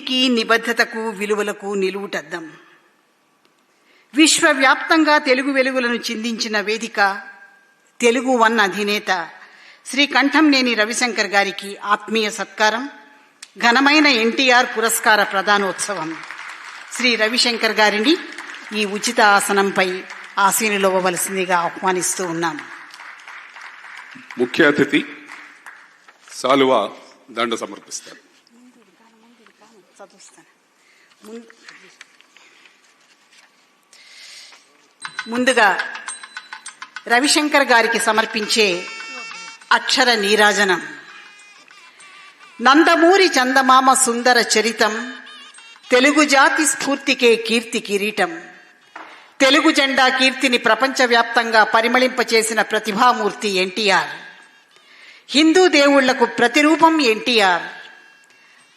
నీతికి, నిబద్ధతకు, విలువలకు నిలువుటద్దం. విశ్వవ్యాప్తంగా తెలుగు వెలుగులను చిందించిన వేదిక తెలుగు వన్ అధినేత శ్రీ కంఠంనేని రవిశంకర్ గారికి ఆత్మీయ సత్కారం, ఘనమైన ఎన్టీఆర్ పురస్కార ప్రదానోత్సవం. శ్రీ రవిశంకర్ గారిని ఈ ఉచిత ఆసనంపై ఆసీనులవ్వవలసిందిగా ఆహ్వానిస్తూ ఉన్నాము. ముఖ్య అతిథి సాలువా దండ సమర్పిస్తారు. ముందుగా రవిశంకర్ గారికి సమర్పించే అక్షర నీరాజనం. నందమూరి చందమామ సుందర చరితం, తెలుగు జాతి స్ఫూర్తికే కీర్తి కిరీటం. తెలుగు జెండా కీర్తిని ప్రపంచవ్యాప్తంగా పరిమళింపచేసిన ప్రతిభామూర్తి ఎన్టీఆర్. హిందూ దేవుళ్లకు ప్రతిరూపం ఎన్టీఆర్.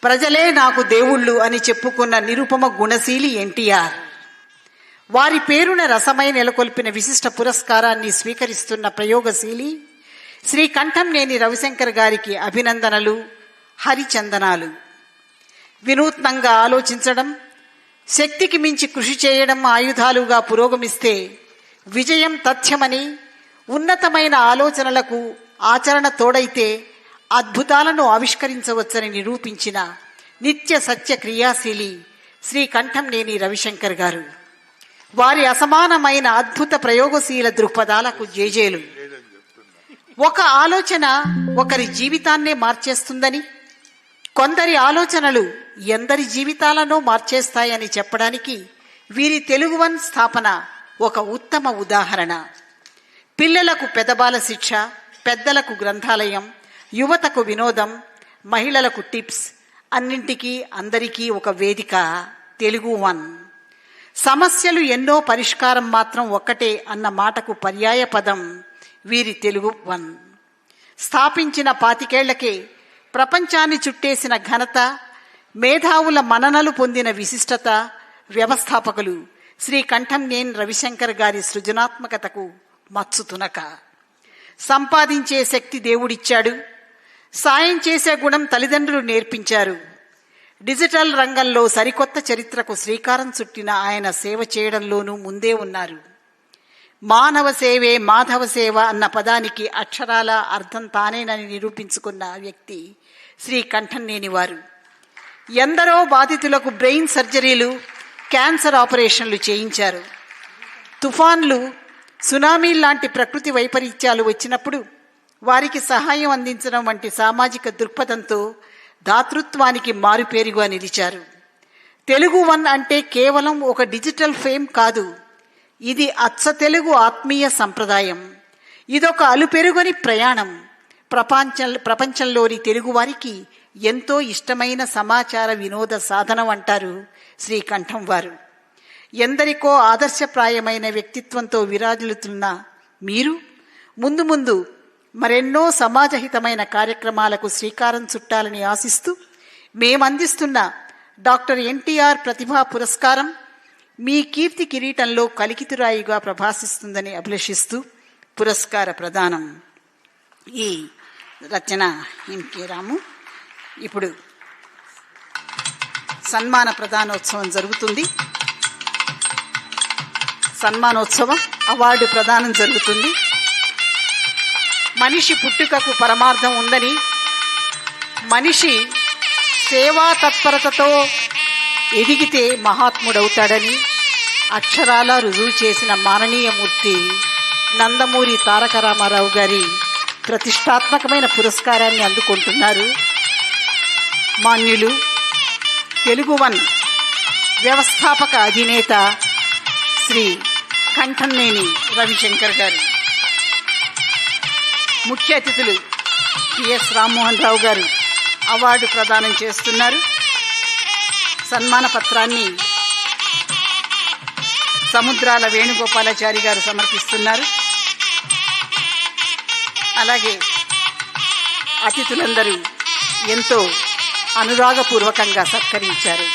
ప్రజలే నాకు దేవుళ్ళు అని చెప్పుకున్న నిరుపమ గుణశీలి ఎన్టీఆర్. వారి పేరున రసమై నెలకొల్పిన విశిష్ట పురస్కారాన్ని స్వీకరిస్తున్న ప్రయోగశీలి శ్రీ కంఠంనేని రవిశంకర్ గారికి అభినందనలు, హరిచందనాలు. వినూత్నంగా ఆలోచించడం, శక్తికి మించి కృషి చేయడం ఆయుధాలుగా పురోగమిస్తే విజయం తథ్యమని, ఉన్నతమైన ఆలోచనలకు ఆచరణ తోడైతే అద్భుతాలను ఆవిష్కరించవచ్చని నిరూపించిన నిత్య సత్య క్రియాశీలి శ్రీ కంఠంనేని రవిశంకర్ గారు. వారి అసమానమైన అద్భుత ప్రయోగశీల దృక్పథాలకు జేజేలు. ఒక ఆలోచన ఒకరి జీవితాన్నే మార్చేస్తుందని, కొందరి ఆలోచనలు ఎందరి జీవితాలను మార్చేస్తాయని చెప్పడానికి వీరి తెలుగు వన్ స్థాపన ఒక ఉత్తమ ఉదాహరణ. పిల్లలకు పెదబాల శిక్ష, పెద్దలకు గ్రంథాలయం, యువతకు వినోదం, మహిళలకు టిప్స్, అన్నింటికీ అందరికీ ఒక వేదిక తెలుగు వన్. సమస్యలు ఎన్నో, పరిష్కారం మాత్రం ఒక్కటే అన్న మాటకు పర్యాయ పదం వీరి తెలుగు వన్. స్థాపించిన 25 ఏళ్లకే ప్రపంచాన్ని చుట్టేసిన ఘనత, మేధావుల మన్ననలు పొందిన విశిష్టత, వ్యవస్థాపకులు శ్రీ కంఠంనేని రవిశంకర్ గారి సృజనాత్మకతకు మచ్చుతునక. సంపాదించే శక్తి దేవుడిచ్చాడు, సాయం చేసే గుణం తల్లిదండ్రులు నేర్పించారు. డిజిటల్ రంగంలో సరికొత్త చరిత్రకు శ్రీకారం చుట్టిన ఆయన సేవ చేయడంలోనూ ముందే ఉన్నారు. మానవ సేవే మాధవ సేవ అన్న పదానికి అక్షరాల అర్థం తానేనని నిరూపించుకున్న వ్యక్తి శ్రీ కంఠంనేని వారు. ఎందరో బాధితులకు బ్రెయిన్ సర్జరీలు, క్యాన్సర్ ఆపరేషన్లు చేయించారు. తుఫాన్లు, సునామీ లాంటి ప్రకృతి వైపరీత్యాలు వచ్చినప్పుడు వారికి సహాయం అందించడం వంటి సామాజిక దృక్పథంతో దాతృత్వానికి మారుపేరుగా నిలిచారు. తెలుగు వన్ అంటే కేవలం ఒక డిజిటల్ ఫేమ్ కాదు, ఇది అచ్చ తెలుగు ఆత్మీయ సంప్రదాయం. ఇదొక అలుపెరుగని ప్రయాణం. ప్రపంచంలోని తెలుగువారికి ఎంతో ఇష్టమైన సమాచార వినోద సాధనం అంటారు శ్రీ కంఠం వారు. ఎందరికో ఆదర్శప్రాయమైన వ్యక్తిత్వంతో విరాజిల్లుతున్న మీరు ముందు ముందు మరెన్నో సమాజహితమైన కార్యక్రమాలకు శ్రీకారం చుట్టాలని ఆశిస్తూ మేమందిస్తున్న డాక్టర్ ఎన్టీఆర్ ప్రతిభా పురస్కారం మీ కీర్తి కిరీటంలో కలికితురాయిగా ప్రభాసిస్తుందని అభిలషిస్తూ పురస్కార ప్రదానం. ఈ రచన ఎంకే రాము. ఇప్పుడు సన్మాన ప్రదానోత్సవం జరుగుతుంది. సన్మానోత్సవం, అవార్డు ప్రదానం జరుగుతుంది. మనిషి పుట్టుకకు పరమార్థం ఉందని, మనిషి సేవా తత్పరతతో ఎదిగితే మహాత్ముడవుతాడని అక్షరాల రుజువు చేసిన మాననీయమూర్తి నందమూరి తారక రామారావు గారి ప్రతిష్టాత్మకమైన పురస్కారాన్ని అందుకుంటున్నారు మాన్యులు తెలుగు వన్ వ్యవస్థాపక అధినేత శ్రీ కంఠంనేని రవిశంకర్ గారు. ముఖ్య అతిథులు టిఎస్ రామ్మోహన్ రావు గారు అవార్డు ప్రదానం చేస్తున్నారు. సన్మాన పత్రాన్ని సముద్రాల వేణుగోపాలాచారి గారు సమర్పిస్తున్నారు. అలాగే అతిథులందరూ ఎంతో అనురాగపూర్వకంగా సత్కరించారు.